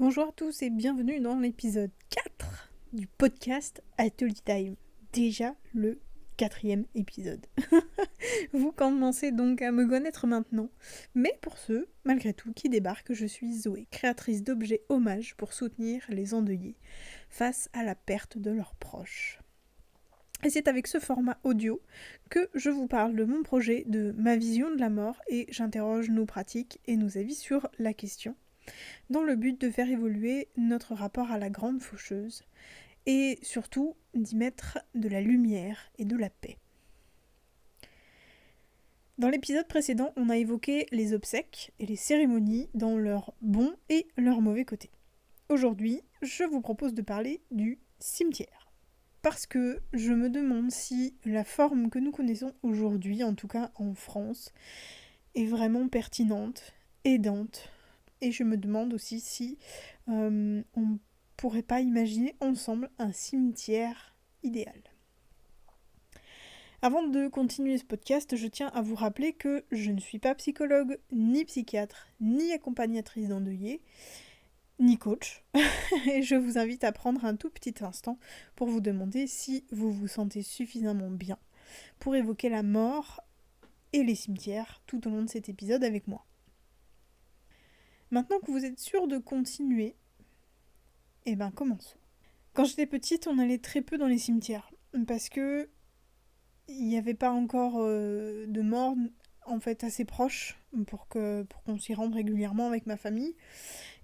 Bonjour à tous et bienvenue dans l'épisode 4 du podcast Atelier Time. Déjà le 4e épisode. Vous commencez donc à me connaître maintenant. Mais pour ceux, malgré tout, qui débarquent, je suis Zoé, créatrice d'objets hommages pour soutenir les endeuillés face à la perte de leurs proches. Et c'est avec ce format audio que je vous parle de mon projet, de ma vision de la mort et j'interroge nos pratiques et nos avis sur la question, dans le but de faire évoluer notre rapport à la grande faucheuse et surtout d'y mettre de la lumière et de la paix. Dans l'épisode précédent, on a évoqué les obsèques et les cérémonies dans leur bon et leur mauvais côté. Aujourd'hui, je vous propose de parler du cimetière. Parce que je me demande si la forme que nous connaissons aujourd'hui, en tout cas en France, est vraiment pertinente, aidante. Et je me demande aussi si on pourrait pas imaginer ensemble un cimetière idéal. Avant de continuer ce podcast, je tiens à vous rappeler que je ne suis pas psychologue, ni psychiatre, ni accompagnatrice d'endeuillés, ni coach. Et je vous invite à prendre un tout petit instant pour vous demander si vous vous sentez suffisamment bien pour évoquer la mort et les cimetières tout au long de cet épisode avec moi. Maintenant que vous êtes sûr de continuer, commençons. Quand j'étais petite, on allait très peu dans les cimetières parce que il n'y avait pas encore de mort en fait assez proche pour qu'on s'y rende régulièrement avec ma famille.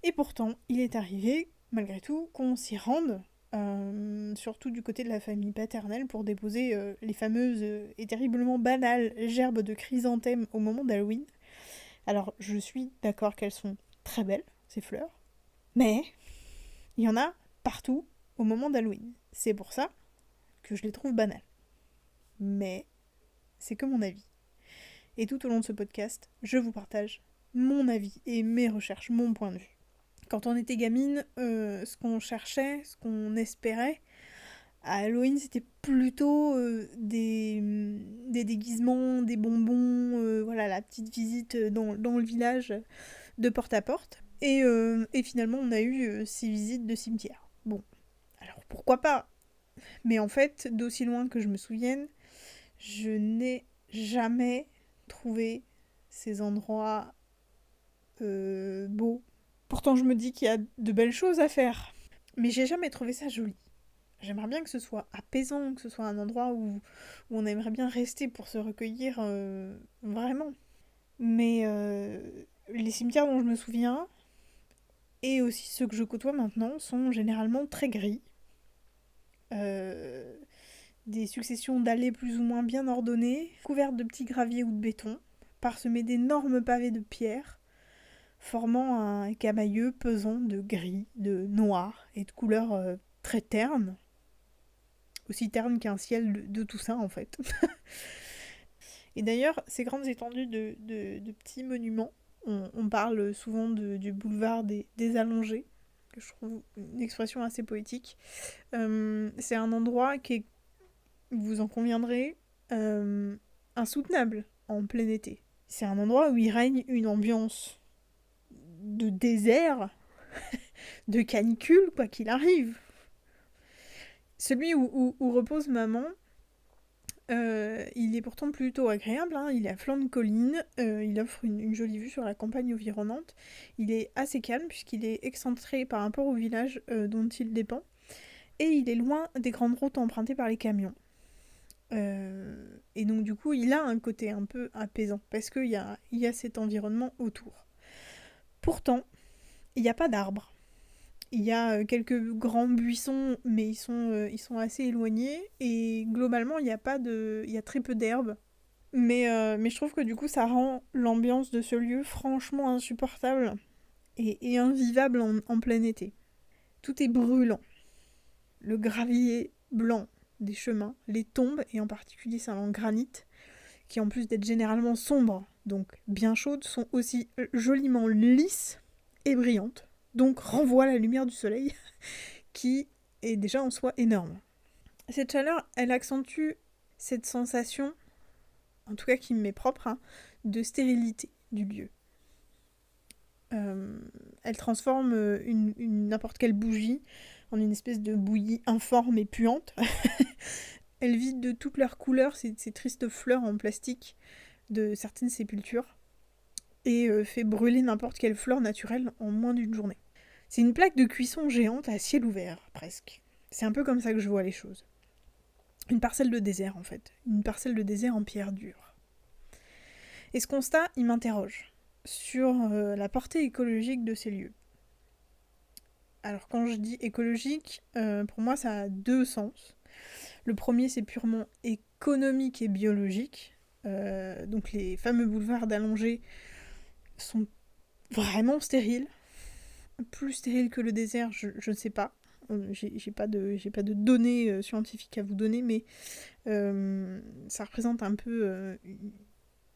Et pourtant, il est arrivé, malgré tout, qu'on s'y rende, surtout du côté de la famille paternelle, pour déposer les fameuses et terriblement banales gerbes de chrysanthème au moment d'Halloween. Alors, je suis d'accord qu'elles sont très belles, ces fleurs, mais il y en a partout au moment d'Halloween. C'est pour ça que je les trouve banales. Mais c'est que mon avis. Et tout au long de ce podcast, je vous partage mon avis et mes recherches, mon point de vue. Quand on était gamine, ce qu'on cherchait, ce qu'on espérait, à Halloween, c'était plutôt des déguisements, des bonbons, voilà, la petite visite dans le village de porte à porte. Et finalement, on a eu ces visites de cimetière. Bon, alors pourquoi pas ? Mais en fait, d'aussi loin que je me souvienne, je n'ai jamais trouvé ces endroits beaux. Pourtant, je me dis qu'il y a de belles choses à faire. Mais j'ai jamais trouvé ça joli. J'aimerais bien que ce soit apaisant, que ce soit un endroit où on aimerait bien rester pour se recueillir vraiment. Mais les cimetières dont je me souviens, et aussi ceux que je côtoie maintenant, sont généralement très gris. Des successions d'allées plus ou moins bien ordonnées, couvertes de petits graviers ou de béton, parsemées d'énormes pavés de pierre, formant un camailleux pesant de gris, de noir et de couleurs très ternes. Aussi ternes qu'un ciel de Toussaint en fait. Et d'ailleurs, ces grandes étendues de petits monuments, on parle souvent du boulevard des Allongés, que je trouve une expression assez poétique. C'est un endroit qui est, vous en conviendrez, insoutenable en plein été. C'est un endroit où il règne une ambiance de désert, de canicule, quoi qu'il arrive. Celui où repose maman, il est pourtant plutôt agréable, hein. Il est à flanc de colline, il offre une jolie vue sur la campagne environnante. Il est assez calme puisqu'il est excentré par rapport au village dont il dépend. Et il est loin des grandes routes empruntées par les camions. Et donc du coup, il a un côté un peu apaisant parce qu'il y a cet environnement autour. Pourtant, il n'y a pas d'arbres. Il y a quelques grands buissons, mais ils sont assez éloignés. Et globalement, il y a très peu d'herbes. Mais je trouve que du coup, ça rend l'ambiance de ce lieu franchement insupportable et invivable en plein été. Tout est brûlant. Le gravier blanc des chemins, les tombes, et en particulier celles en granit, qui en plus d'être généralement sombres, donc bien chaudes, sont aussi joliment lisses et brillantes. Donc renvoie la lumière du soleil, qui est déjà en soi énorme. Cette chaleur, elle accentue cette sensation, en tout cas qui m'est propre, hein, de stérilité du lieu. Elle transforme n'importe quelle bougie en une espèce de bouillie informe et puante. Elle vide de toutes leurs couleurs ces tristes fleurs en plastique de certaines sépultures et fait brûler n'importe quelle fleur naturelle en moins d'une journée. C'est une plaque de cuisson géante à ciel ouvert, presque. C'est un peu comme ça que je vois les choses. Une parcelle de désert, en fait. Une parcelle de désert en pierre dure. Et ce constat, il m'interroge sur la portée écologique de ces lieux. Alors quand je dis écologique, pour moi ça a deux sens. Le premier, c'est purement économique et biologique. Donc les fameux boulevards d'Allongé sont vraiment stériles. Plus stériles que le désert, je ne sais pas. J'ai pas de données scientifiques à vous donner, mais ça représente un peu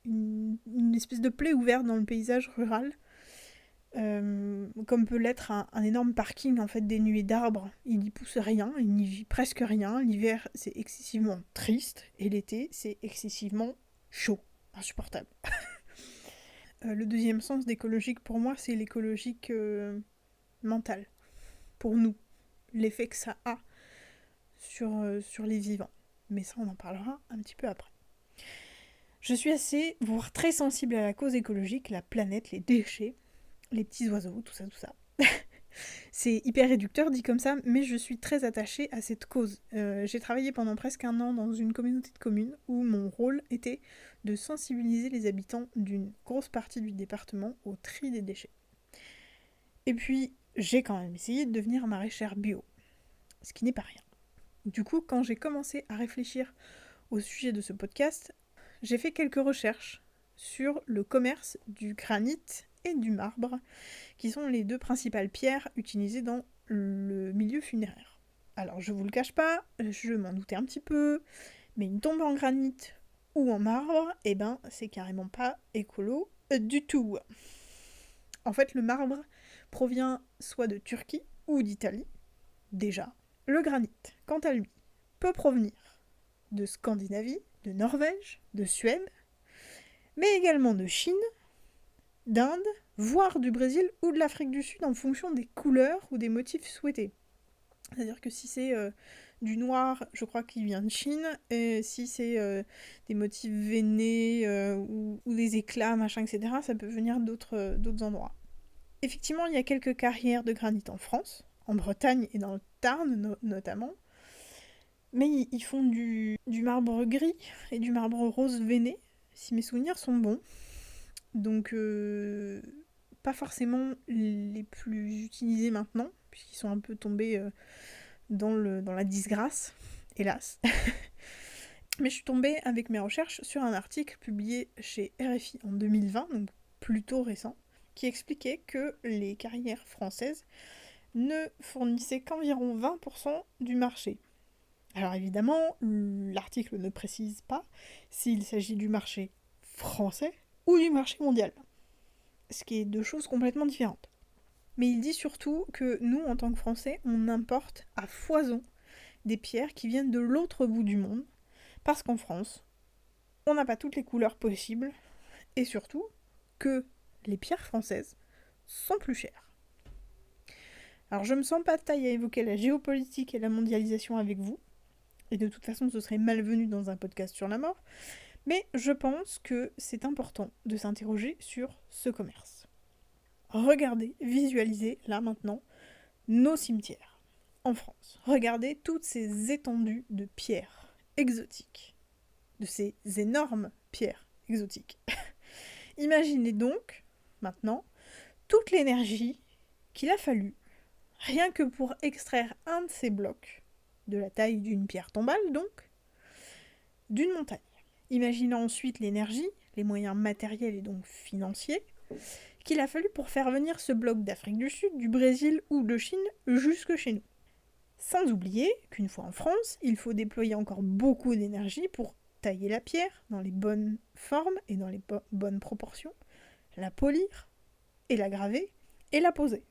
une espèce de plaie ouverte dans le paysage rural. Comme peut l'être un énorme parking en fait dénué d'arbres. Il n'y pousse rien, il n'y vit presque rien. L'hiver c'est excessivement triste et l'été c'est excessivement chaud, insupportable. Le deuxième sens d'écologique pour moi c'est l'écologique mental, pour nous, l'effet que ça a sur les vivants. Mais ça on en parlera un petit peu après. Je suis assez, voire très sensible à la cause écologique, la planète, les déchets, les petits oiseaux, tout ça. C'est hyper réducteur dit comme ça, mais je suis très attachée à cette cause. J'ai travaillé pendant presque 1 an dans une communauté de communes où mon rôle était de sensibiliser les habitants d'une grosse partie du département au tri des déchets. Et puis, j'ai quand même essayé de devenir maraîchère bio, ce qui n'est pas rien. Du coup, quand j'ai commencé à réfléchir au sujet de ce podcast, j'ai fait quelques recherches sur le commerce du granit et du marbre, qui sont les deux principales pierres utilisées dans le milieu funéraire. Alors je vous le cache pas, je m'en doutais un petit peu, mais une tombe en granit ou en marbre, c'est carrément pas écolo du tout. En fait, le marbre provient soit de Turquie ou d'Italie, déjà. Le granit, quant à lui, peut provenir de Scandinavie, de Norvège, de Suède, mais également de Chine, d'Inde, voire du Brésil ou de l'Afrique du Sud en fonction des couleurs ou des motifs souhaités. C'est-à-dire que si c'est du noir, je crois qu'il vient de Chine, et si c'est des motifs veinés ou des éclats, machin, etc., ça peut venir d'autres endroits. Effectivement, il y a quelques carrières de granit en France, en Bretagne et dans le Tarn notamment, mais ils font du marbre gris et du marbre rose veiné, si mes souvenirs sont bons. Donc, pas forcément les plus utilisés maintenant, puisqu'ils sont un peu tombés dans la disgrâce, hélas. Mais je suis tombée avec mes recherches sur un article publié chez RFI en 2020, donc plutôt récent, qui expliquait que les carrières françaises ne fournissaient qu'environ 20% du marché. Alors évidemment, l'article ne précise pas s'il s'agit du marché français ou du marché mondial. Ce qui est deux choses complètement différentes. Mais il dit surtout que nous, en tant que Français, on importe à foison des pierres qui viennent de l'autre bout du monde, parce qu'en France, on n'a pas toutes les couleurs possibles, et surtout que les pierres françaises sont plus chères. Alors je me sens pas de taille à évoquer la géopolitique et la mondialisation avec vous, et de toute façon ce serait malvenu dans un podcast sur la mort, mais je pense que c'est important de s'interroger sur ce commerce. Regardez, visualisez, là maintenant, nos cimetières en France. Regardez toutes ces étendues de pierres exotiques, de ces énormes pierres exotiques. Imaginez donc, maintenant, toute l'énergie qu'il a fallu, rien que pour extraire un de ces blocs, de la taille d'une pierre tombale donc, d'une montagne. Imaginez ensuite l'énergie, les moyens matériels et donc financiers, qu'il a fallu pour faire venir ce bloc d'Afrique du Sud, du Brésil ou de Chine jusque chez nous. Sans oublier qu'une fois en France, il faut déployer encore beaucoup d'énergie pour tailler la pierre dans les bonnes formes et dans les bonnes proportions, la polir et la graver et la poser.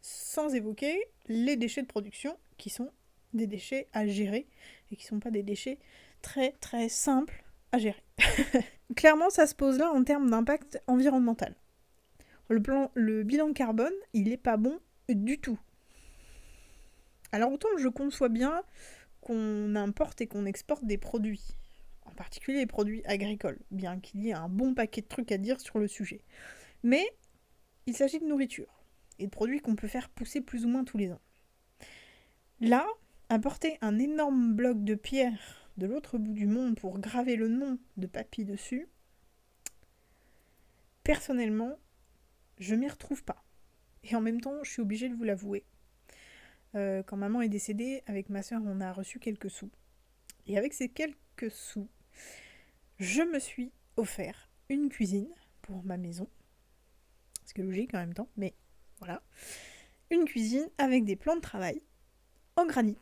Sans évoquer les déchets de production qui sont des déchets à gérer et qui ne sont pas des déchets très très simples à gérer. Clairement, ça se pose là en termes d'impact environnemental. Le bilan carbone, il est pas bon du tout. Alors autant je conçois bien qu'on importe et qu'on exporte des produits, en particulier les produits agricoles, bien qu'il y ait un bon paquet de trucs à dire sur le sujet. Mais il s'agit de nourriture et de produits qu'on peut faire pousser plus ou moins tous les ans. Là, importer un énorme bloc de pierre de l'autre bout du monde pour graver le nom de papy dessus, personnellement, je m'y retrouve pas. Et en même temps, je suis obligée de vous l'avouer. Quand maman est décédée, avec ma soeur, on a reçu quelques sous. Et avec ces quelques sous, je me suis offert une cuisine pour ma maison. Ce qui est logique en même temps, mais voilà. Une cuisine avec des plans de travail en granit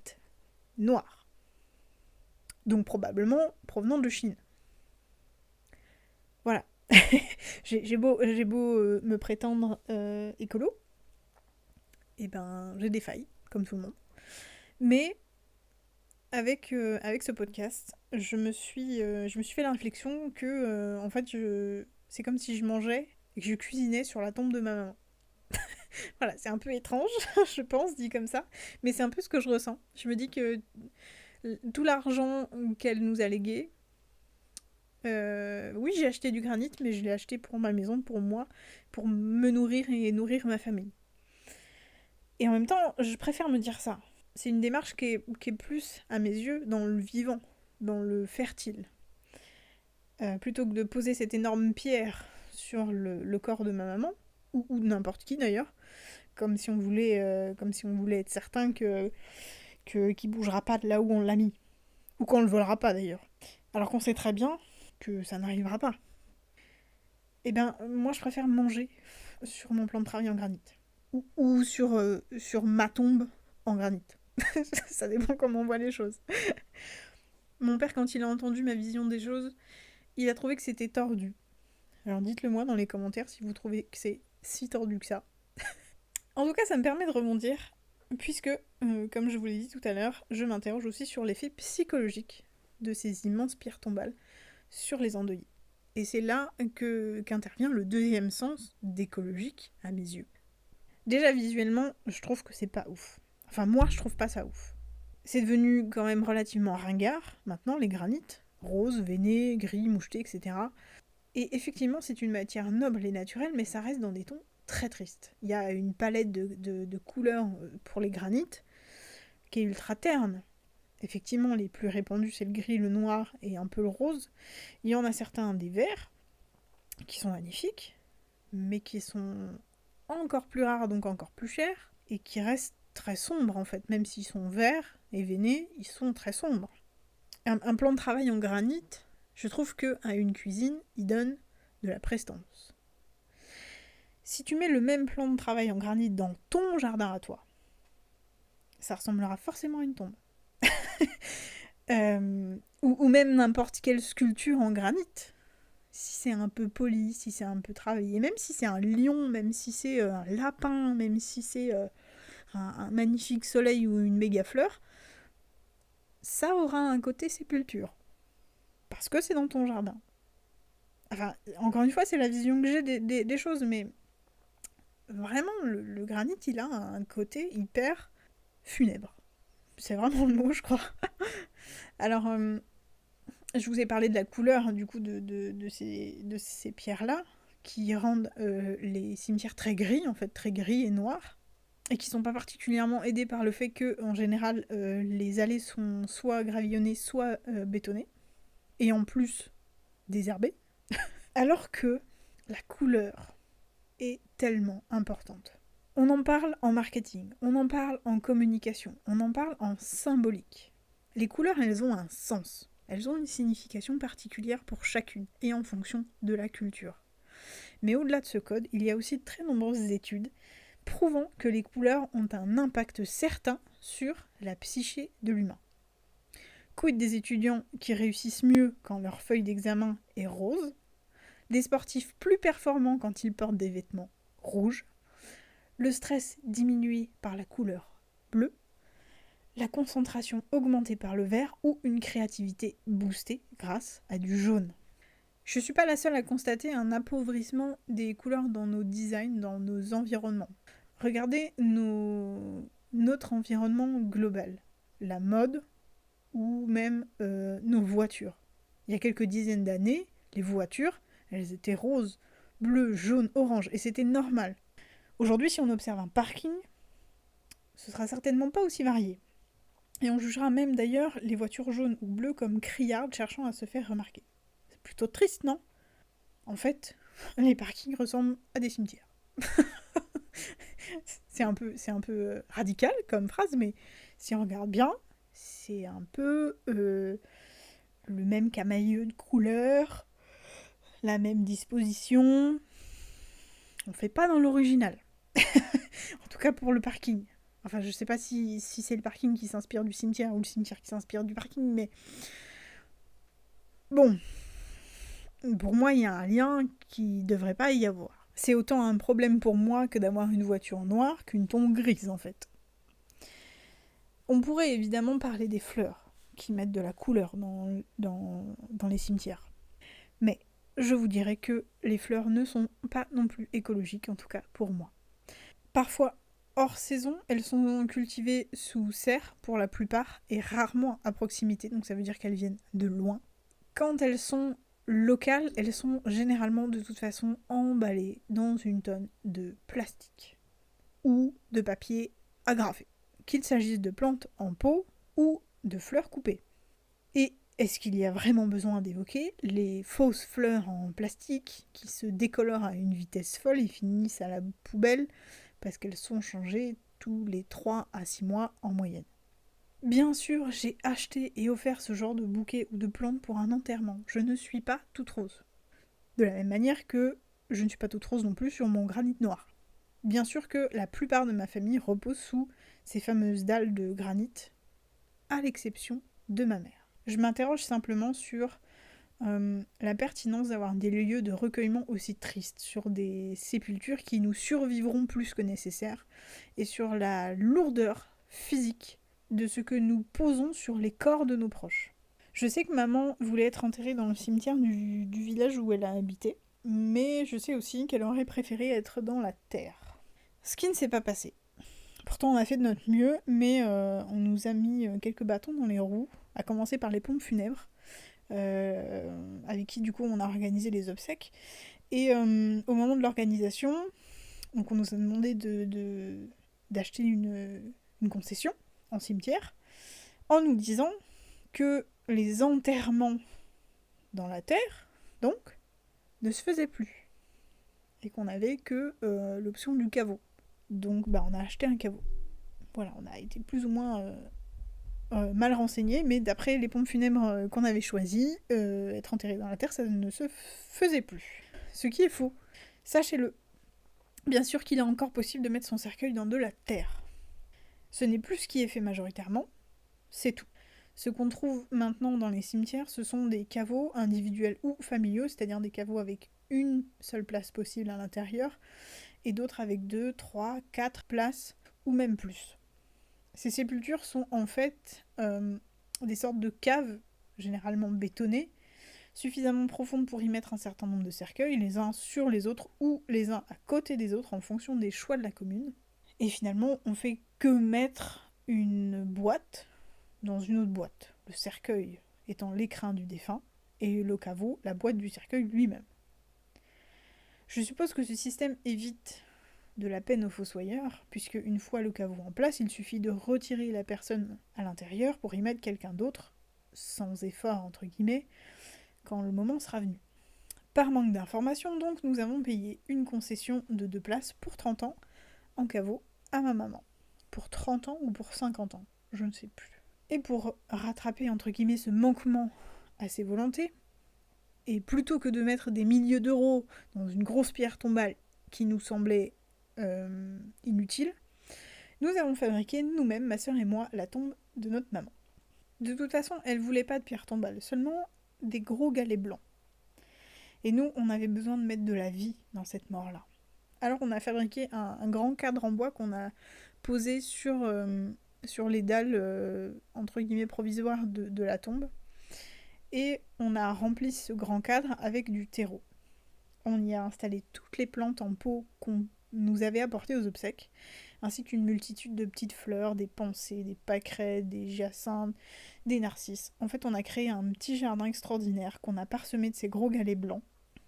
noir. Donc probablement provenant de Chine. Voilà. j'ai beau me prétendre écolo, et ben j'ai des failles, comme tout le monde. Mais avec ce podcast, je me suis fait la réflexion que en fait c'est comme si je mangeais et que je cuisinais sur la tombe de ma maman. Voilà, c'est un peu étrange, je pense, dit comme ça, mais c'est un peu ce que je ressens. Je me dis que tout l'argent qu'elle nous a légué, oui, j'ai acheté du granit, mais je l'ai acheté pour ma maison, pour moi, pour me nourrir et nourrir ma famille. Et en même temps, je préfère me dire ça. C'est une démarche qui est plus, à mes yeux, dans le vivant, dans le fertile. Plutôt que de poser cette énorme pierre sur le corps de ma maman, ou n'importe qui d'ailleurs, comme si on voulait être certain qu'il bougera pas de là où on l'a mis. Ou qu'on le volera pas d'ailleurs. Alors qu'on sait très bien que ça n'arrivera pas. Eh bien, moi je préfère manger sur mon plan de travail en granit. Ou sur ma tombe en granit. Ça dépend comment on voit les choses. Mon père, quand il a entendu ma vision des choses, il a trouvé que c'était tordu. Alors dites-le moi dans les commentaires si vous trouvez que c'est si tordu que ça. En tout cas, ça me permet de rebondir, puisque, comme je vous l'ai dit tout à l'heure, je m'interroge aussi sur l'effet psychologique de ces immenses pierres tombales sur les endeuillés. Et c'est là qu'intervient le deuxième sens d'écologique à mes yeux. Déjà visuellement, je trouve que c'est pas ouf. Enfin moi, je trouve pas ça ouf. C'est devenu quand même relativement ringard, maintenant, les granites. Rose, veiné, gris, moucheté, etc. Et effectivement, c'est une matière noble et naturelle, mais ça reste dans des tons très tristes. Il y a une palette de couleurs pour les granites qui est ultra terne. Effectivement, les plus répandus, c'est le gris, le noir et un peu le rose. Il y en a certains des verts, qui sont magnifiques, mais qui sont encore plus rares, donc encore plus chers, et qui restent très sombres en fait. Même s'ils sont verts et veinés, ils sont très sombres. Un plan de travail en granit, je trouve qu'à une cuisine, il donne de la prestance. Si tu mets le même plan de travail en granit dans ton jardin à toi, ça ressemblera forcément à une tombe. Ou même n'importe quelle sculpture en granit. Si c'est un peu poli, si c'est un peu travaillé, même si c'est un lion, même si c'est un lapin, même si c'est un magnifique soleil ou une méga fleur, ça aura un côté sépulture. Parce que c'est dans ton jardin. Enfin, encore une fois, c'est la vision que j'ai des choses, mais vraiment, le granit, il a un côté hyper funèbre. C'est vraiment le mot, je crois. Alors, je vous ai parlé de la couleur, du coup, de ces pierres-là, qui rendent les cimetières très gris, en fait, très gris et noirs, et qui sont pas particulièrement aidés par le fait que, en général, les allées sont soit gravillonnées, soit bétonnées, et en plus désherbées, alors que la couleur est tellement importante. On en parle en marketing, on en parle en communication, on en parle en symbolique. Les couleurs, elles ont un sens. Elles ont une signification particulière pour chacune, et en fonction de la culture. Mais au-delà de ce code, il y a aussi de très nombreuses études prouvant que les couleurs ont un impact certain sur la psyché de l'humain. Quid des étudiants qui réussissent mieux quand leur feuille d'examen est rose, des sportifs plus performants quand ils portent des vêtements rouges, le stress diminué par la couleur bleue, la concentration augmentée par le vert ou une créativité boostée grâce à du jaune. Je suis pas la seule à constater un appauvrissement des couleurs dans nos designs, dans nos environnements. Regardez notre environnement global, la mode ou même nos voitures. Il y a quelques dizaines d'années, les voitures, elles étaient roses, bleues, jaunes, oranges, et c'était normal. Aujourd'hui, si on observe un parking, ce sera certainement pas aussi varié. Et on jugera même d'ailleurs les voitures jaunes ou bleues comme criardes cherchant à se faire remarquer. C'est plutôt triste, non? En fait, les parkings ressemblent à des cimetières. c'est un peu radical comme phrase, mais si on regarde bien, c'est un peu le même camailleux de couleurs, la même disposition. On fait pas dans l'original. En tout cas pour le parking. Enfin, je sais pas si c'est le parking qui s'inspire du cimetière ou le cimetière qui s'inspire du parking, mais bon, pour moi, il y a un lien qui devrait pas y avoir. C'est autant un problème pour moi que d'avoir une voiture noire qu'une tombe grise, en fait. On pourrait évidemment parler des fleurs qui mettent de la couleur dans les cimetières. Mais je vous dirais que les fleurs ne sont pas non plus écologiques, en tout cas pour moi. Parfois, hors saison, elles sont cultivées sous serre pour la plupart et rarement à proximité, donc ça veut dire qu'elles viennent de loin. Quand elles sont locales, elles sont généralement de toute façon emballées dans une tonne de plastique ou de papier agrafé, qu'il s'agisse de plantes en pot ou de fleurs coupées. Et est-ce qu'il y a vraiment besoin d'évoquer les fausses fleurs en plastique qui se décolorent à une vitesse folle et finissent à la poubelle parce qu'elles sont changées tous les 3 à 6 mois en moyenne. Bien sûr, j'ai acheté et offert ce genre de bouquet ou de plantes pour un enterrement. Je ne suis pas toute rose. De la même manière que je ne suis pas toute rose non plus sur mon granit noir. Bien sûr que la plupart de ma famille repose sous ces fameuses dalles de granit, à l'exception de ma mère. Je m'interroge simplement sur la pertinence d'avoir des lieux de recueillement aussi tristes, sur des sépultures qui nous survivront plus que nécessaire, et sur la lourdeur physique de ce que nous posons sur les corps de nos proches. Je sais que maman voulait être enterrée dans le cimetière du village où elle a habité, mais je sais aussi qu'elle aurait préféré être dans la terre. Ce qui ne s'est pas passé. Pourtant on a fait de notre mieux, mais on nous a mis quelques bâtons dans les roues, à commencer par les pompes funèbres, avec qui du coup on a organisé les obsèques. Et au moment de l'organisation, donc on nous a demandé d'acheter une concession en cimetière, en nous disant que les enterrements dans la terre, donc, ne se faisaient plus. Et qu'on n'avait que l'option du caveau. Donc on a acheté un caveau. Voilà, on a été plus ou moins mal renseignés, mais d'après les pompes funèbres qu'on avait choisies, être enterré dans la terre, ça ne se faisait plus. Ce qui est faux. Sachez-le. Bien sûr qu'il est encore possible de mettre son cercueil dans de la terre. Ce n'est plus ce qui est fait majoritairement, c'est tout. Ce qu'on trouve maintenant dans les cimetières, ce sont des caveaux individuels ou familiaux, c'est-à-dire des caveaux avec une seule place possible à l'intérieur, et d'autres avec 2, 3, 4 places, ou même plus. Ces sépultures sont en fait des sortes de caves, généralement bétonnées, suffisamment profondes pour y mettre un certain nombre de cercueils, les uns sur les autres ou les uns à côté des autres en fonction des choix de la commune. Et finalement, on fait que mettre une boîte dans une autre boîte, le cercueil étant l'écrin du défunt, et le caveau, la boîte du cercueil lui-même. Je suppose que ce système évite de la peine aux fossoyeurs, puisque une fois le caveau en place, il suffit de retirer la personne à l'intérieur pour y mettre quelqu'un d'autre, sans effort entre guillemets, quand le moment sera venu. Par manque d'informations, donc, nous avons payé une concession de 2 places pour 30 ans en caveau à ma maman. Pour 30 ans ou pour 50 ans, je ne sais plus. Et pour rattraper entre guillemets ce manquement à ses volontés, et plutôt que de mettre des milliers d'euros dans une grosse pierre tombale qui nous semblait inutile, nous avons fabriqué nous-mêmes, ma sœur et moi, la tombe de notre maman. De toute façon, elle voulait pas de pierre tombale, seulement des gros galets blancs. Et nous, on avait besoin de mettre de la vie dans cette mort-là. Alors on a fabriqué un grand cadre en bois qu'on a posé sur les dalles, entre guillemets, provisoires de la tombe. et on a rempli ce grand cadre avec du terreau. On y a installé toutes les plantes en pot qu'on nous avait apportées aux obsèques, ainsi qu'une multitude de petites fleurs, des pensées, des pâquerettes, des hyacinthes, des narcisses. En fait, on a créé un petit jardin extraordinaire qu'on a parsemé de ces gros galets blancs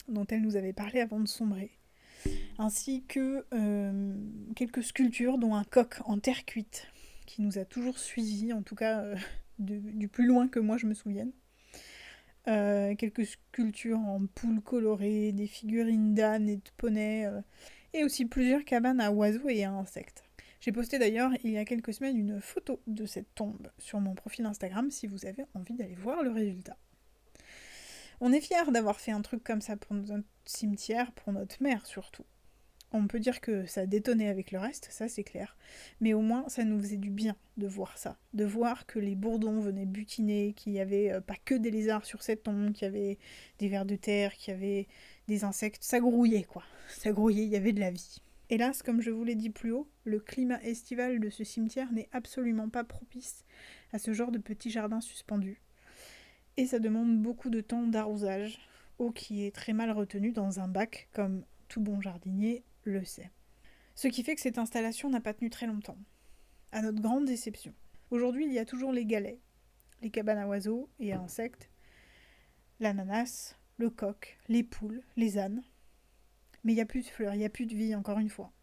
dont elle nous avait parlé avant de sombrer, ainsi que quelques sculptures, dont un coq en terre cuite, qui nous a toujours suivis, en tout cas du plus loin que moi je me souvienne. Quelques sculptures en poules colorées, des figurines d'ânes et de poneys, et aussi plusieurs cabanes à oiseaux et à insectes. J'ai posté d'ailleurs il y a quelques semaines une photo de cette tombe sur mon profil Instagram si vous avez envie d'aller voir le résultat. On est fiers d'avoir fait un truc comme ça pour notre cimetière, pour notre mère surtout. On peut dire que ça détonnait avec le reste, ça c'est clair. Mais au moins, ça nous faisait du bien de voir ça. De voir que les bourdons venaient butiner, qu'il n'y avait pas que des lézards sur cette tombe, qu'il y avait des vers de terre, qu'il y avait des insectes. Ça grouillait, quoi. Ça grouillait, il y avait de la vie. Hélas, comme je vous l'ai dit plus haut, le climat estival de ce cimetière n'est absolument pas propice à ce genre de petit jardin suspendu. Et ça demande beaucoup de temps d'arrosage, eau qui est très mal retenue dans un bac, comme tout bon jardinier le sait. Ce qui fait que cette installation n'a pas tenu très longtemps, à notre grande déception. Aujourd'hui, il y a toujours les galets, les cabanes à oiseaux et à insectes, l'ananas, le coq, les poules, les ânes. Mais il n'y a plus de fleurs, il n'y a plus de vie, encore une fois.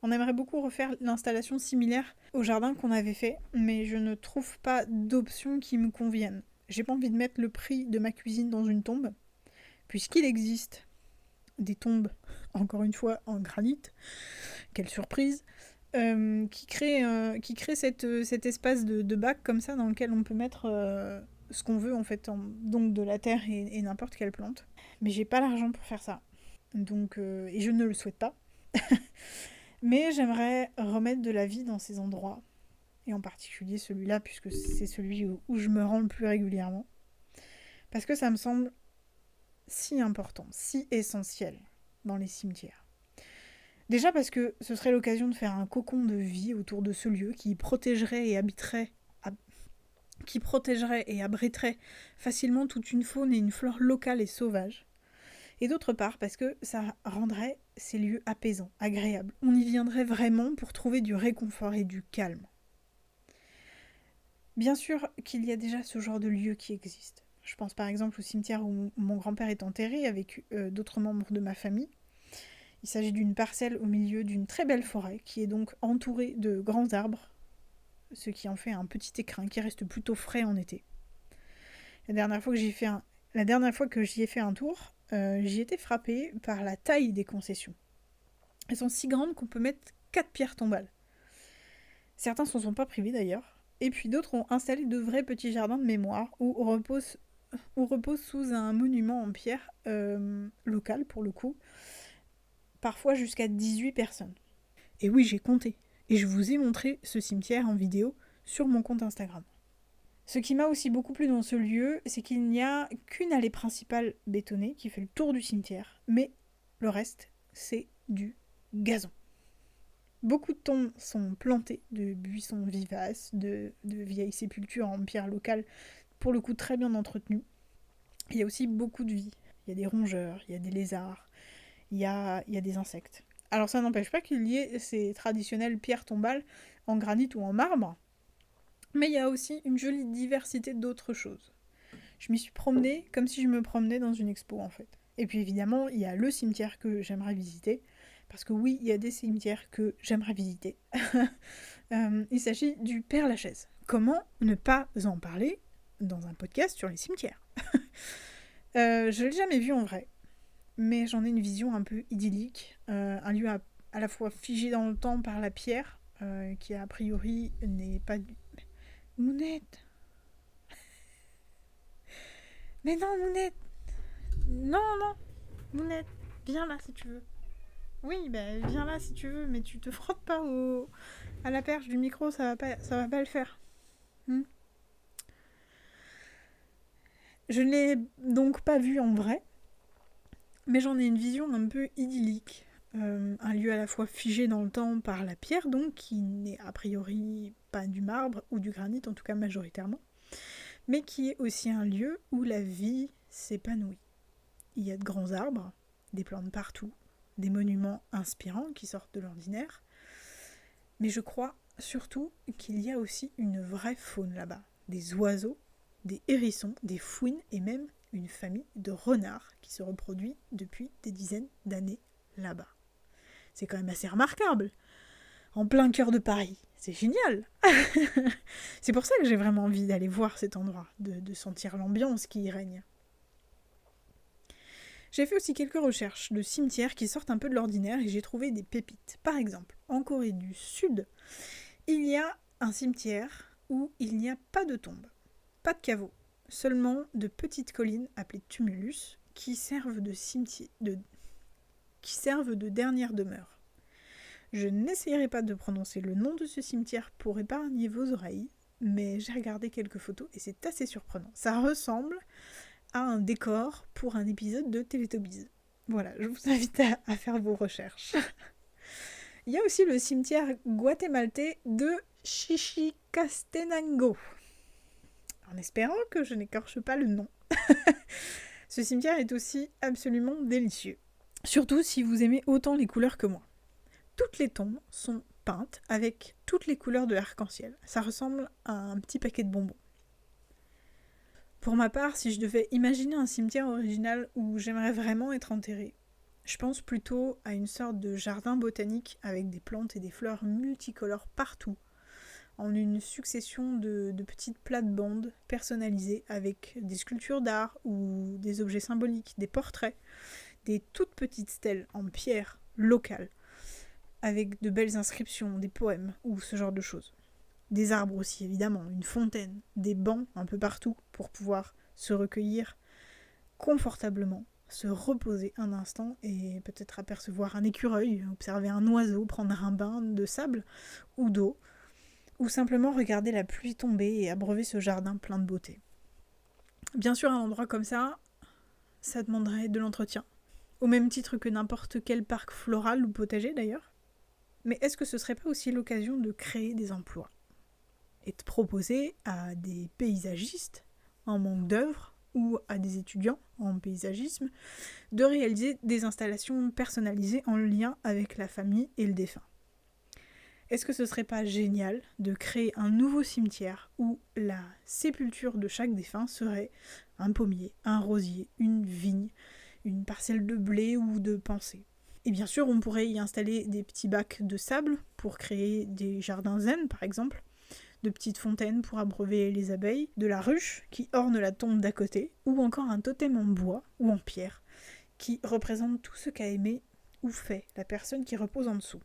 On aimerait beaucoup refaire l'installation similaire au jardin qu'on avait fait, mais je ne trouve pas d'options qui me conviennent. J'ai pas envie de mettre le prix de ma cuisine dans une tombe, puisqu'il existe des tombes, encore une fois, en granit, quelle surprise, qui crée cet espace de bac comme ça dans lequel on peut mettre ce qu'on veut en fait, donc de la terre et n'importe quelle plante. Mais j'ai pas l'argent pour faire ça, donc et je ne le souhaite pas. Mais j'aimerais remettre de la vie dans ces endroits, et en particulier celui-là puisque c'est celui où je me rends le plus régulièrement, parce que ça me semble si important, si essentiel dans les cimetières. Déjà parce que ce serait l'occasion de faire un cocon de vie autour de ce lieu qui protégerait et abriterait facilement toute une faune et une flore locale et sauvage. Et d'autre part parce que ça rendrait ces lieux apaisants, agréables. On y viendrait vraiment pour trouver du réconfort et du calme. Bien sûr qu'il y a déjà ce genre de lieu qui existe. Je pense par exemple au cimetière où mon grand-père est enterré avec d'autres membres de ma famille. Il s'agit d'une parcelle au milieu d'une très belle forêt qui est donc entourée de grands arbres, ce qui en fait un petit écrin qui reste plutôt frais en été. La dernière fois que j'y ai fait un tour, j'y étais frappée par la taille des concessions. Elles sont si grandes qu'on peut mettre 4 pierres tombales. Certains s'en sont pas privés d'ailleurs, et puis d'autres ont installé de vrais petits jardins de mémoire où reposent sous un monument en pierre local pour le coup, parfois jusqu'à 18 personnes. Et oui, j'ai compté. Et je vous ai montré ce cimetière en vidéo sur mon compte Instagram. Ce qui m'a aussi beaucoup plu dans ce lieu, c'est qu'il n'y a qu'une allée principale bétonnée qui fait le tour du cimetière, mais le reste, c'est du gazon. Beaucoup de tombes sont plantées de buissons vivaces, de vieilles sépultures en pierre locale, pour le coup très bien entretenues. Il y a aussi beaucoup de vie. Il y a des rongeurs, il y a des lézards, il y a des insectes. Alors ça n'empêche pas qu'il y ait ces traditionnelles pierres tombales en granit ou en marbre, mais il y a aussi une jolie diversité d'autres choses. Je m'y suis promenée comme si je me promenais dans une expo en fait. Et puis évidemment, il y a le cimetière que j'aimerais visiter, parce que oui, il y a des cimetières que j'aimerais visiter. Il s'agit du Père-Lachaise. Comment ne pas en parler dans un podcast sur les cimetières? Je ne l'ai jamais vu en vrai, mais j'en ai une vision un peu idyllique, un lieu à la fois figé dans le temps par la pierre, qui a priori n'est pas du... Mounette! Mais non, Mounette! Non, non! Mounette, viens là si tu veux. Oui, ben viens là si tu veux, mais tu te frottes pas à la perche du micro, ça va pas le faire. Je ne l'ai donc pas vu en vrai, mais j'en ai une vision un peu idyllique. Un lieu à la fois figé dans le temps par la pierre, donc qui n'est a priori pas du marbre ou du granit, en tout cas majoritairement, mais qui est aussi un lieu où la vie s'épanouit. Il y a de grands arbres, des plantes partout, des monuments inspirants qui sortent de l'ordinaire, mais je crois surtout qu'il y a aussi une vraie faune là-bas, des oiseaux, des hérissons, des fouines et même une famille de renards qui se reproduit depuis des dizaines d'années là-bas. C'est quand même assez remarquable. En plein cœur de Paris. C'est génial. C'est pour ça que j'ai vraiment envie d'aller voir cet endroit, de sentir l'ambiance qui y règne. J'ai fait aussi quelques recherches de cimetières qui sortent un peu de l'ordinaire et j'ai trouvé des pépites. Par exemple, en Corée du Sud, il y a un cimetière où il n'y a pas de tombe, pas de caveau, seulement de petites collines appelées tumulus qui servent de dernière demeure. Je n'essayerai pas de prononcer le nom de ce cimetière pour épargner vos oreilles, mais j'ai regardé quelques photos et c'est assez surprenant. Ça ressemble à un décor pour un épisode de Teletubbies. Voilà, je vous invite à faire vos recherches. Il y a aussi le cimetière guatémaltais de Chichicastenango, en espérant que je n'écorche pas le nom. Ce cimetière est aussi absolument délicieux, surtout si vous aimez autant les couleurs que moi. Toutes les tombes sont peintes avec toutes les couleurs de l'arc-en-ciel. Ça ressemble à un petit paquet de bonbons. Pour ma part, si je devais imaginer un cimetière original où j'aimerais vraiment être enterrée, je pense plutôt à une sorte de jardin botanique avec des plantes et des fleurs multicolores partout, en une succession de petites plates-bandes personnalisées avec des sculptures d'art ou des objets symboliques, des portraits, des toutes petites stèles en pierre locale, avec de belles inscriptions, des poèmes ou ce genre de choses. Des arbres aussi évidemment, une fontaine, des bancs un peu partout pour pouvoir se recueillir confortablement, se reposer un instant et peut-être apercevoir un écureuil, observer un oiseau, prendre un bain de sable ou d'eau, ou simplement regarder la pluie tomber et abreuver ce jardin plein de beauté. Bien sûr, un endroit comme ça demanderait de l'entretien, au même titre que n'importe quel parc floral ou potager d'ailleurs. Mais est-ce que ce serait pas aussi l'occasion de créer des emplois et de proposer à des paysagistes en manque d'œuvres ou à des étudiants en paysagisme de réaliser des installations personnalisées en lien avec la famille et le défunt? Est-ce que ce serait pas génial de créer un nouveau cimetière où la sépulture de chaque défunt serait un pommier, un rosier, une vigne, une parcelle de blé ou de pensée? Et bien sûr, on pourrait y installer des petits bacs de sable pour créer des jardins zen, par exemple, de petites fontaines pour abreuver les abeilles, de la ruche qui orne la tombe d'à côté, ou encore un totem en bois ou en pierre qui représente tout ce qu'a aimé ou fait la personne qui repose en dessous.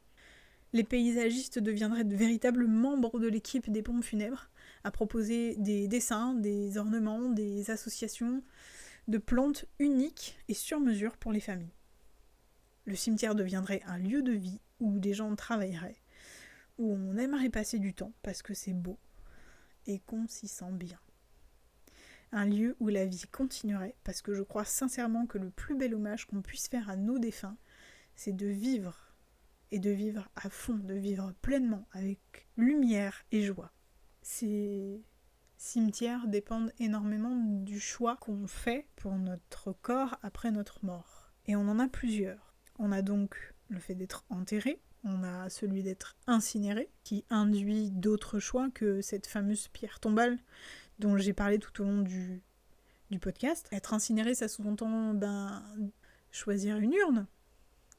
Les paysagistes deviendraient de véritables membres de l'équipe des pompes funèbres, à proposer des dessins, des ornements, des associations de plantes uniques et sur mesure pour les familles. Le cimetière deviendrait un lieu de vie où des gens travailleraient, où on aimerait passer du temps parce que c'est beau et qu'on s'y sent bien. Un lieu où la vie continuerait parce que je crois sincèrement que le plus bel hommage qu'on puisse faire à nos défunts, c'est de vivre et de vivre à fond, de vivre pleinement avec lumière et joie. Ces cimetières dépendent énormément du choix qu'on fait pour notre corps après notre mort. Et on en a plusieurs. On a donc le fait d'être enterré, on a celui d'être incinéré, qui induit d'autres choix que cette fameuse pierre tombale dont j'ai parlé tout au long du podcast. Être incinéré, ça sous-entend choisir une urne,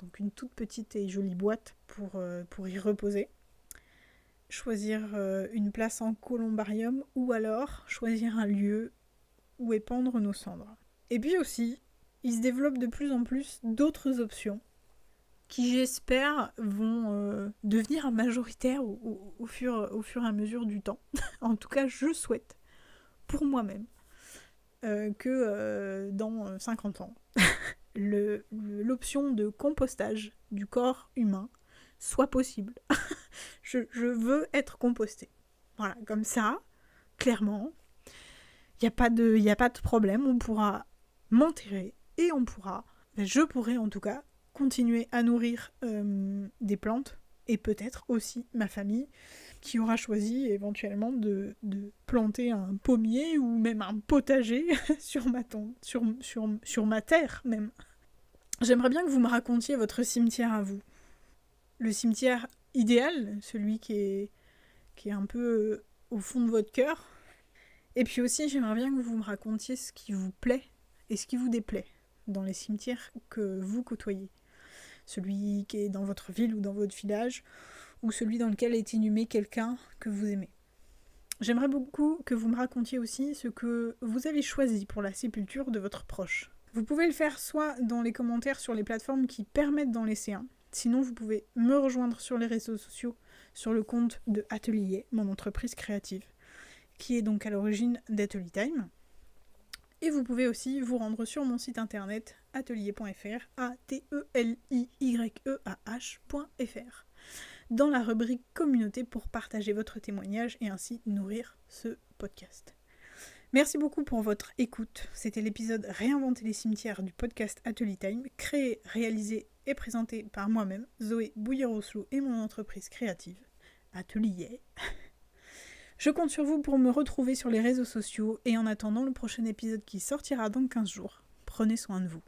donc une toute petite et jolie boîte pour y reposer. Choisir une place en columbarium ou alors choisir un lieu où épandre nos cendres. Et puis aussi, il se développe de plus en plus d'autres options qui, j'espère, vont devenir majoritaires au fur et à mesure du temps. En tout cas, je souhaite, pour moi-même, que dans 50 ans, l'option de compostage du corps humain soit possible. Je veux être compostée. Voilà, comme ça, clairement, il n'y a pas de problème, on pourra m'enterrer et je pourrai en tout cas, continuer à nourrir des plantes et peut-être aussi ma famille qui aura choisi éventuellement de planter un pommier ou même un potager sur ma tombe, sur ma terre même. J'aimerais bien que vous me racontiez votre cimetière à vous. Le cimetière idéal, celui qui est un peu au fond de votre cœur. Et puis aussi, j'aimerais bien que vous me racontiez ce qui vous plaît et ce qui vous déplaît dans les cimetières que vous côtoyez. Celui qui est dans votre ville ou dans votre village, ou celui dans lequel est inhumé quelqu'un que vous aimez. J'aimerais beaucoup que vous me racontiez aussi ce que vous avez choisi pour la sépulture de votre proche. Vous pouvez le faire soit dans les commentaires sur les plateformes qui permettent d'en laisser un, sinon vous pouvez me rejoindre sur les réseaux sociaux, sur le compte de Atelier, mon entreprise créative, qui est donc à l'origine d'Atelier Time. Et vous pouvez aussi vous rendre sur mon site internet atelier.fr, ateliyeah.fr, dans la rubrique communauté pour partager votre témoignage et ainsi nourrir ce podcast. Merci beaucoup pour votre écoute. C'était l'épisode Réinventer les cimetières du podcast Atelier Time, créé, réalisé et présenté par moi-même, Zoé Bouillé-Rosselot, et mon entreprise créative, Atelier. Je compte sur vous pour me retrouver sur les réseaux sociaux et en attendant le prochain épisode qui sortira dans 15 jours, prenez soin de vous.